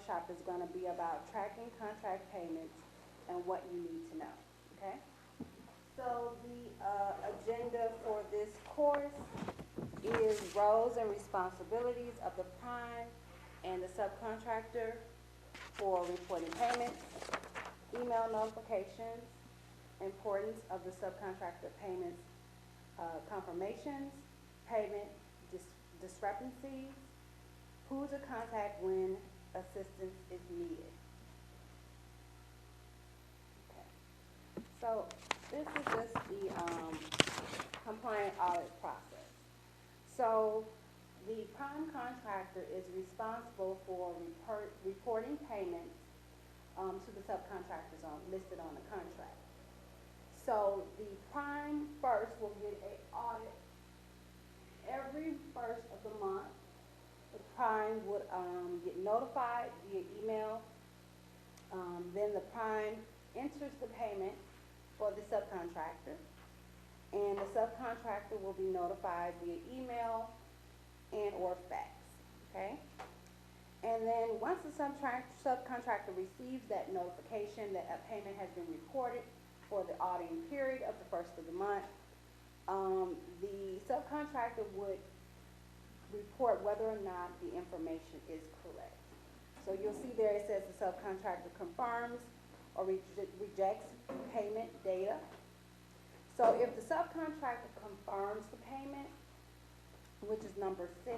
workshop is going to be about tracking contract payments and what you need to know, okay? So the agenda for this course is roles and responsibilities of the prime and the subcontractor for reporting payments, email notifications, importance of the subcontractor payments, confirmations, payment discrepancies, who to contact when assistance is needed. Okay. So this is just the compliant audit process. So the prime contractor is responsible for reporting payments to the subcontractors listed on the contract. So the prime first will get an audit every first of the month. The prime would get notified via email. Then the prime enters the payment for the subcontractor, and the subcontractor will be notified via email and or fax, okay? And then once the subcontractor receives that notification that a payment has been reported for the auditing period of the first of the month, the subcontractor would report whether or not the information is correct. So you'll see there it says the subcontractor confirms or rejects payment data. So if the subcontractor confirms the payment, which is number 6,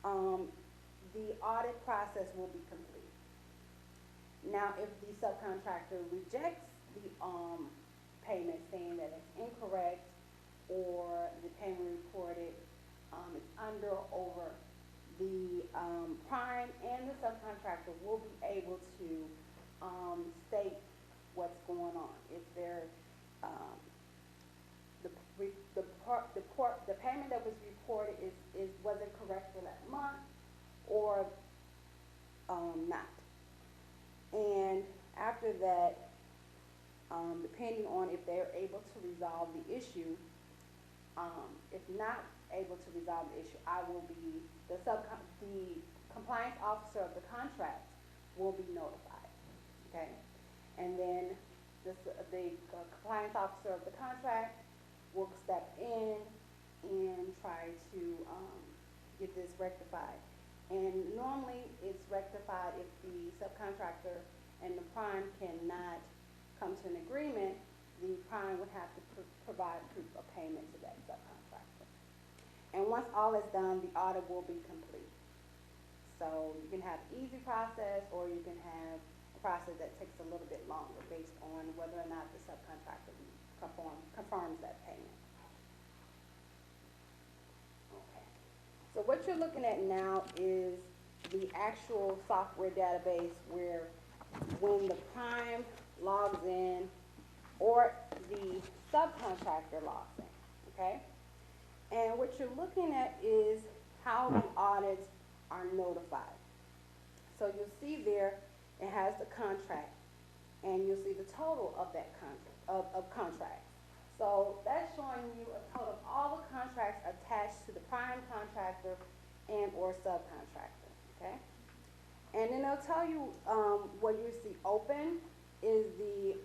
the audit process will be complete. Now, if the subcontractor rejects the payment, saying that it's incorrect or the payment reported is under or over, the prime and the subcontractor will be able to state what's going on. If they're the payment that was reported was it correct for that month or not. And after that, depending on if they're able to resolve the issue, if not able to resolve the issue, I will be, the compliance officer of the contract will be notified, okay? And then the compliance officer of the contract will step in and try to get this rectified. And normally it's rectified if the subcontractor and the prime cannot come to an agreement. The prime would have to provide proof of payment to that subcontractor. And once all is done, the audit will be complete. So you can have easy process, or you can have a process that takes a little bit longer based on whether or not the subcontractor confirms that payment. Okay. So what you're looking at now is the actual software database where when the prime logs in or the subcontractor logs in, okay? And what you're looking at is how the audits are notified. So you'll see there, it has the contract, and you'll see the total of that contract, of contracts. So that's showing you a total of all the contracts attached to the prime contractor and or subcontractor, okay? And then they'll tell you what you see open is the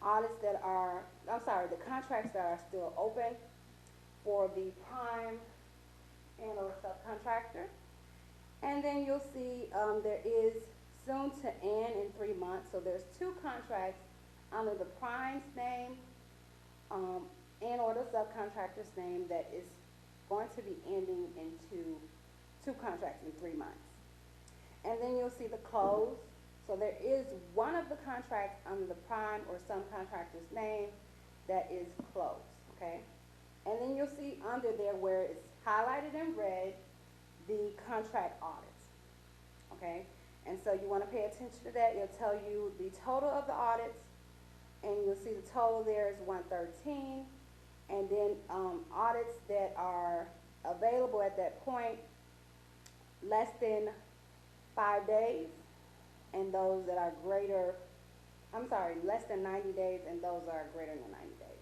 audits that are, the contracts that are still open for the prime and or subcontractor. And then you'll see there is soon to end in 3 months. So there's 2 contracts under the prime's name and or the subcontractor's name that is going to be ending into 2 contracts in 3 months. And then you'll see the close. So there is one of the contracts under the prime or subcontractor's name that is closed, okay? And then you'll see under there where it's highlighted in red, the contract audits, okay? And so you want to pay attention to that. It'll tell you the total of the audits, and you'll see the total there is 113. And then audits that are available at that point, less than 5 days, and those that are less than 90 days, and those that are greater than 90 days.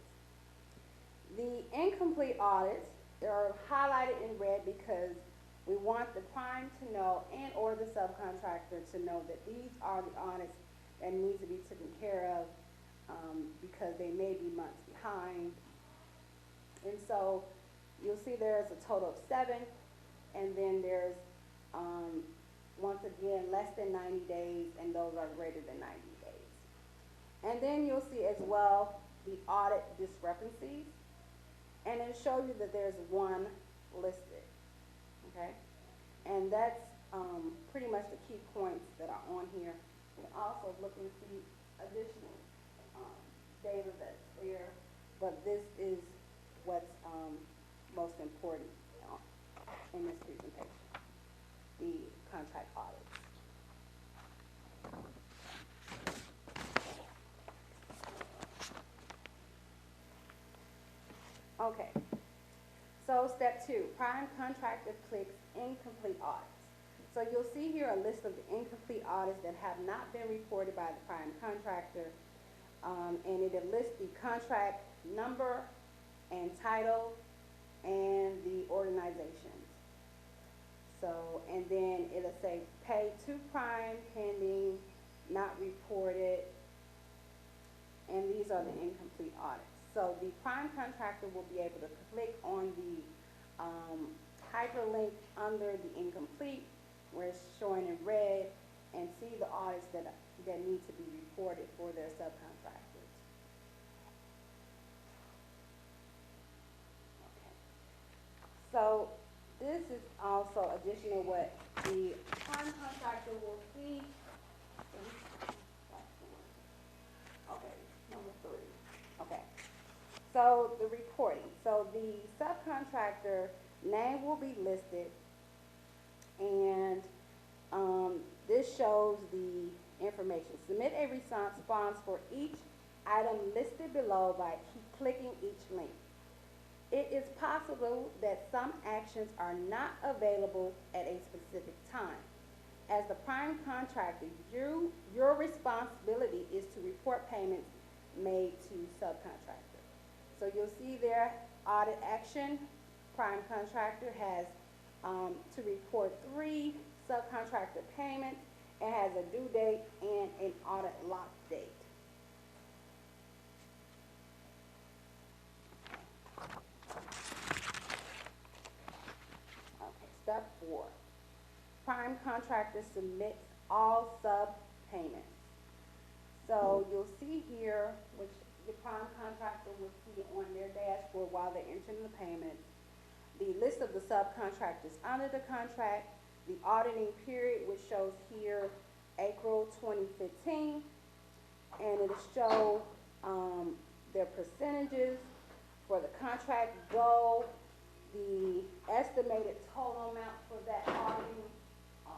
The incomplete audits are highlighted in red because We want the prime to know and or the subcontractor to know that these are the audits that need to be taken care of because they may be months behind. And so you'll see there's a total of 7, and then there's, once again, less than 90 days, and those are greater than 90 days. And then you'll see as well the audit discrepancies, and it'll show you that there's 1 listed, okay? And that's pretty much the key points that are on here. You can also look and see additional data that's there, but this is what's most important in this presentation, the contract audits. Okay, so step 2, prime contractor clicks incomplete audits. So you'll see here a list of the incomplete audits that have not been reported by the prime contractor, and it lists the contract number and title and the organizations. So, and then it'll say pay to prime, pending, not reported, and these are the incomplete audits. So the prime contractor will be able to click on the hyperlink under the incomplete, where it's showing in red, and see the audits that need to be reported for their subcontractors. Okay. So this is also additional what the prime contractor will see. Okay, number 3. Okay. So the reporting. So the subcontractor name will be listed, and this shows the information. Submit a response for each item listed below by clicking each link. It is possible that some actions are not available at a specific time. As the prime contractor, your responsibility is to report payments made to subcontractor. So you'll see there, audit action, prime contractor has to report 3 subcontractor payments. It has a due date and an audit lock date. Okay, step 4. Prime contractor submits all sub payments. So you'll see here, which the prime contractor will see on their dashboard while they're entering the payments, the list of the subcontractors under the contract, the auditing period, which shows here April 2015, and it'll show their percentages for the contract goal, the estimated total amount for that auditing. I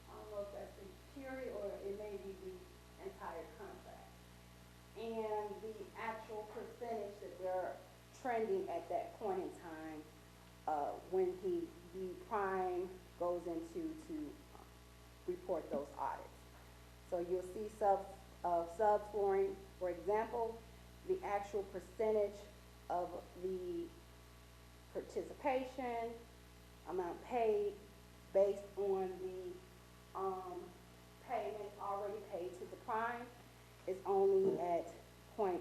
don't know if that's the period or it may be the entire contract, and the actual percentage that they're trending at that point in time when the prime goes into to report those audits. So you'll see sub-scoring, for example, the actual percentage of the participation, amount paid based on the payment already paid to the prime is only at 0.211%.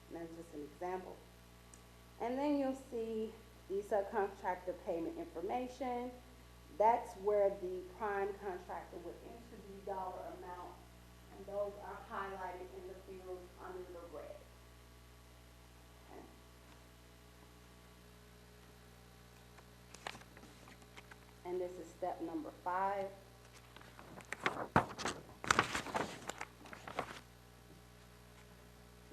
And that's just an example. And then you'll see the subcontractor payment information. That's where the prime contractor would enter the dollar amount, and those are highlighted in the fields under the red. Okay. And this is step number 5.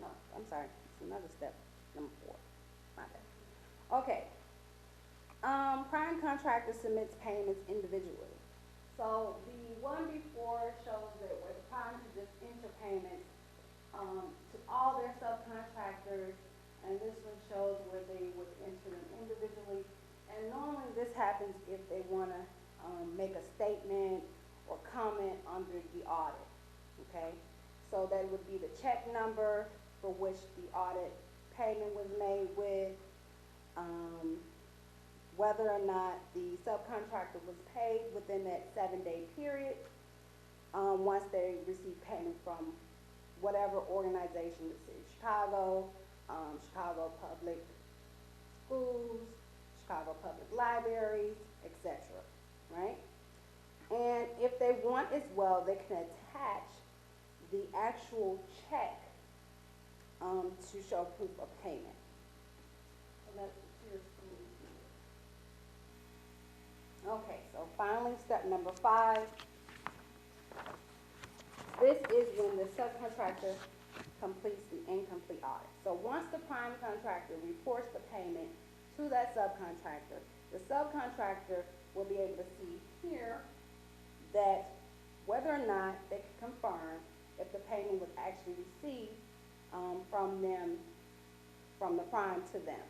No, I'm sorry, it's another step, number 4. My bad. Okay. Prime contractor submits payments individually. So the one before shows that where the prime can just enter payments to all their subcontractors, and this one shows where they would enter them individually. And normally this happens if they want to make a statement or comment under the audit. Okay, so that would be the check number for which the audit payment was made with, whether or not the subcontractor was paid within that 7-day period, once they received payment from whatever organization, let's see, Chicago, Chicago Public Schools, Chicago Public Libraries, etc., right? And if they want as well, they can attach the actual check to show proof of payment. So that's here's okay, so finally, step number 5. This is when the subcontractor completes the incomplete audit. So once the prime contractor reports the payment to that subcontractor, the subcontractor will be able to see here that whether or not they can confirm if the payment was actually received from them, from the prime to them.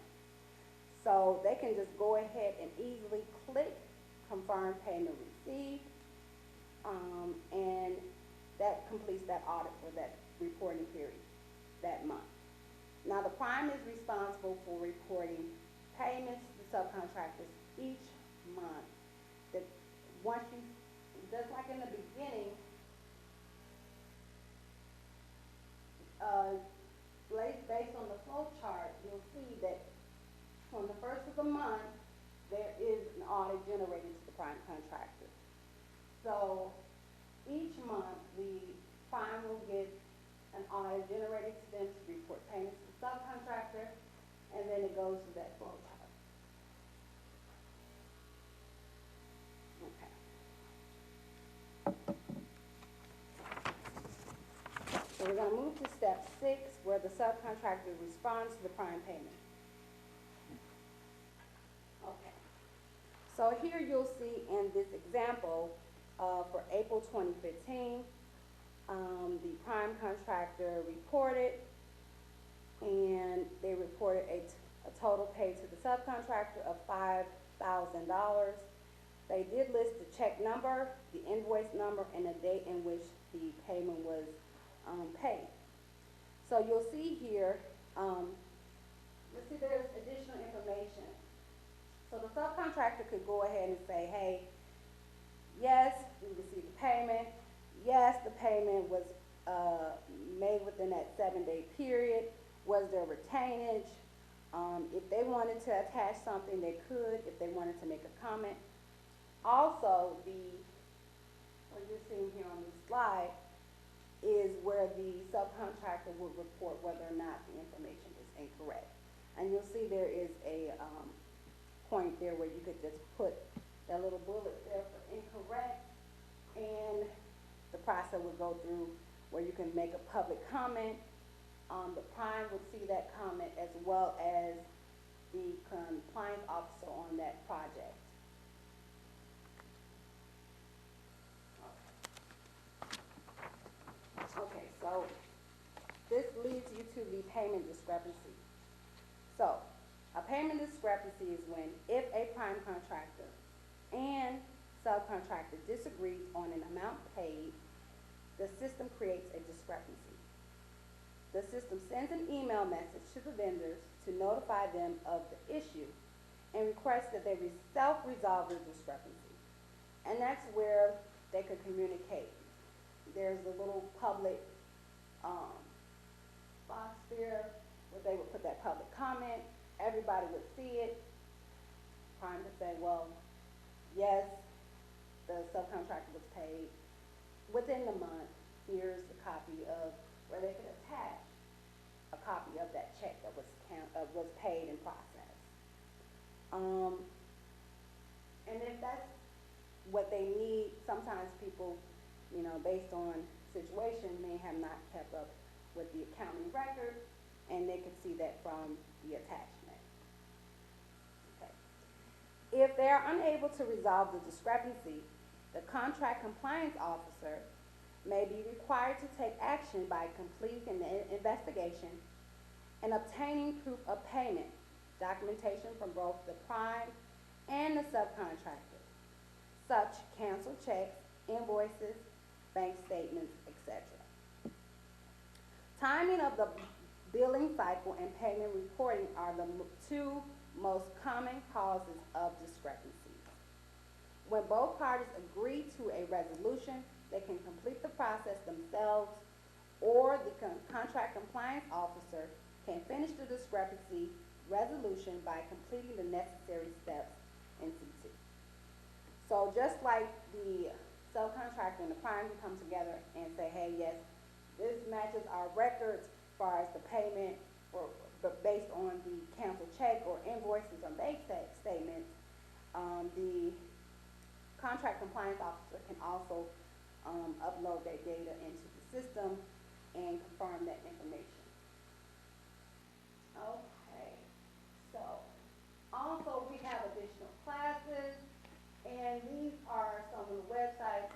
So they can just go ahead and easily click confirm payment received, and that completes that audit for that reporting period, that month. Now the prime is responsible for reporting payments to subcontractors each month. That once you, just like in the beginning, based on the flow chart, you'll see that on the first of the month, there is an audit generated to the prime contractor. So each month, the prime will get an audit generated to them to report payments to the subcontractor, and then it goes to that flow chart. Okay. So we're going to move to step 6, where the subcontractor responds to the prime payment. Okay. So here you'll see in this example, for April 2015, the prime contractor reported, and they reported a total paid to the subcontractor of $5,000. They did list the check number, the invoice number, and the date in which the payment was paid. So you'll see here, you'll see there's additional information. So the subcontractor could go ahead and say, hey, yes, we received the payment. Yes, the payment was made within that 7-day period. Was there retainage? If they wanted to attach something, they could. If they wanted to make a comment. Also, what you're seeing here on this slide is where the subcontractor will report whether or not the information is incorrect. And you'll see there is a point there where you could just put that little bullet there for incorrect, and the process would go through where you can make a public comment. The prime would see that comment as well as the compliance officer on that project. Okay, so this leads you to the payment discrepancy. So a payment discrepancy is when if a prime contractor and subcontractor disagrees on an amount paid, the system creates a discrepancy. The system sends an email message to the vendors to notify them of the issue and requests that they self-resolve the discrepancy. And that's where they could communicate. There's a little public box there where they would put that public comment. Everybody would see it. Prime to say, well, yes, the subcontractor was paid within the month. Here's a copy of where they could attach a copy of that check that was paid and processed. And if that's what they need, sometimes people, you know, based on situation, may have not kept up with the accounting record, and they could see that from the attachment. Okay. If they are unable to resolve the discrepancy, the contract compliance officer may be required to take action by completing an investigation and obtaining proof of payment, documentation from both the prime and the subcontractor, such canceled checks, invoices, bank statements, etc. Timing of the billing cycle, and payment reporting are the two most common causes of discrepancies. When both parties agree to a resolution, they can complete the process themselves, or the contract compliance officer can finish the discrepancy resolution by completing the necessary steps in C2. So just like the subcontractor and the prime can come together and say, hey, yes, this matches our records as far as the payment, but based on the canceled check or invoices or bank statements, the contract compliance officer can also upload that data into the system and confirm that information. Okay, so also we have additional classes, and these are some of the websites,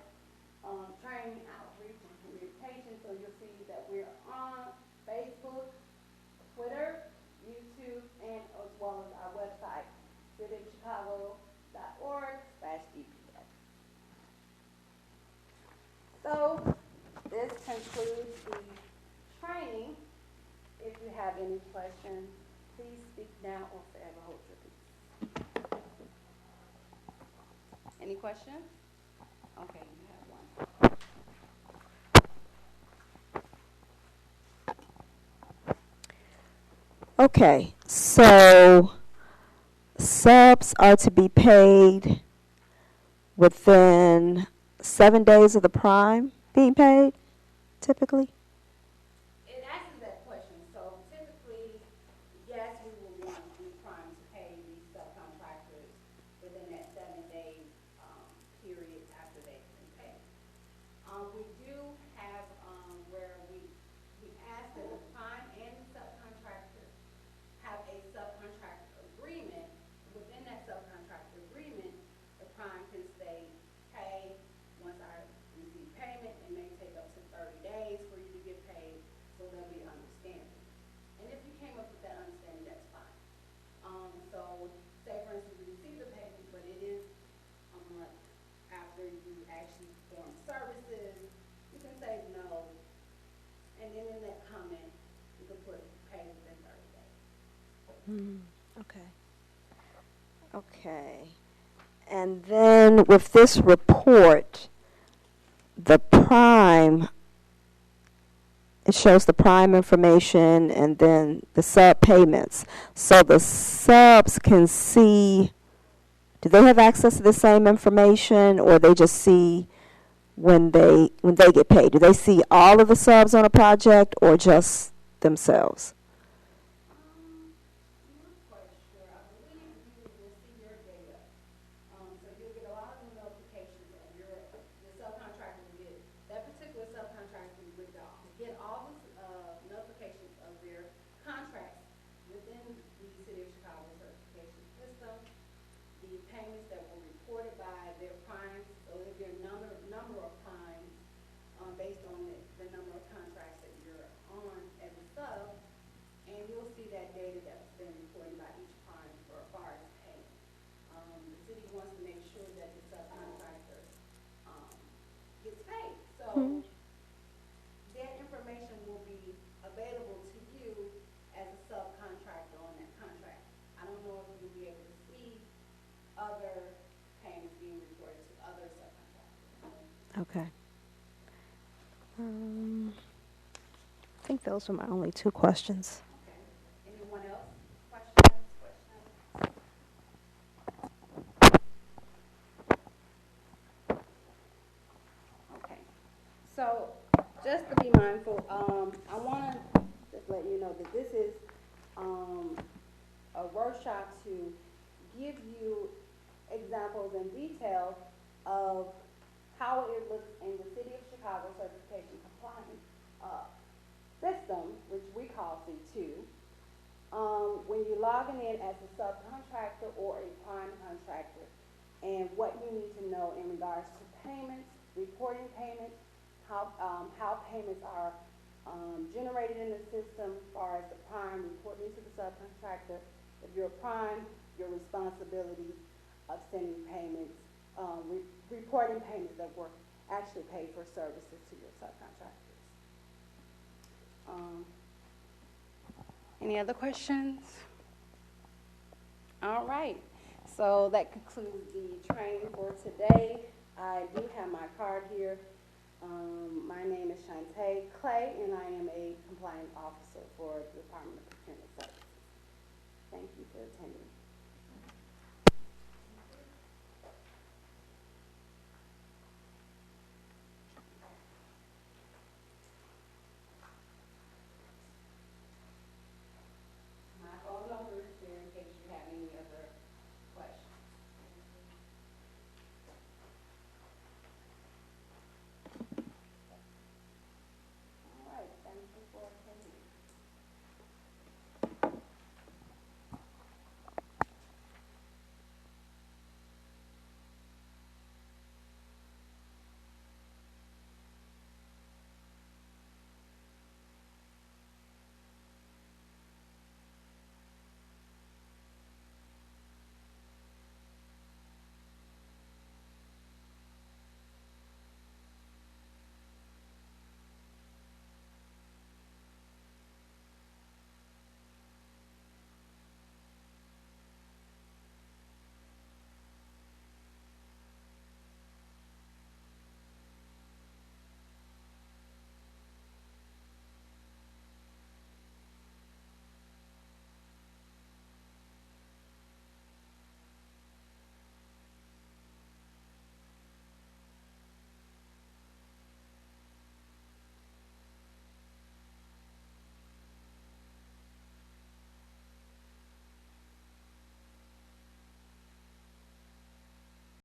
training, outreach, and communication. So you'll see that we're on Facebook, Twitter, YouTube, and as well as our website, cityofchicago.org/DPS. So this concludes the training. If you have any questions, please speak now or forever hold your peace. Any questions? Okay, you have one. Okay, so subs are to be paid within 7 days of the prime being paid, typically? It answers that question. So typically, yes, we will want the prime to pay these subcontractors within that 7 day period after they've been paid. We do have where we ask that the prime and the subcontractor have a subcontractor agreement. Within that subcontractor agreement, the prime can say, hey, once I receive payment, it may take up to 30 days for you to get paid, so there'll be understanding. And if you came up with that understanding, that's fine. So say for instance, you receive the payment, but it is a month after you actually perform services, you can say no, and then in that comment, you can put pay within 30 days. Okay. Okay. And then with this report, the prime, it shows the prime information and then the sub payments. So the subs can see, do they have access to the same information, or they just see when they get paid? Do they see all of the subs on a project or just themselves? I'm not quite sure. I believe you will see your data. So you'll get a lot of the notifications of your subcontractor will get, that particular subcontractor would get all the notifications of their contracts within the City of Chicago certification system, the payments that were reported by their primes, so there'll be a number of primes based on the number of contracts that you're on as a sub, and you'll see that data that's been reported by each prime for as far as pay. The city wants to make sure that the subcontractor gets paid. So that information will be available to you as a subcontractor on that contract. I don't know if you'll be able to see other payments being reported to other subcontractors. Okay. I think those were my only two questions. Okay. Anyone else? Questions? Okay. So, just to be mindful, I want to just let you know that this is a workshop to give you examples and details of how it looks in the City of Chicago certification compliance system, which we call C2. When you're logging in as a subcontractor or a prime contractor, and what you need to know in regards to payments, reporting payments, how payments are generated in the system as far as the prime reporting to the subcontractor. If you're a prime, your responsibility of sending payments, reporting payments that were actually paid for services to your subcontractors. Any other questions? All right, so that concludes the training for today. I do have my card here. My name is Shantae Clay, and I am a compliance officer for the Department of Procurement Services. Thank you for attending.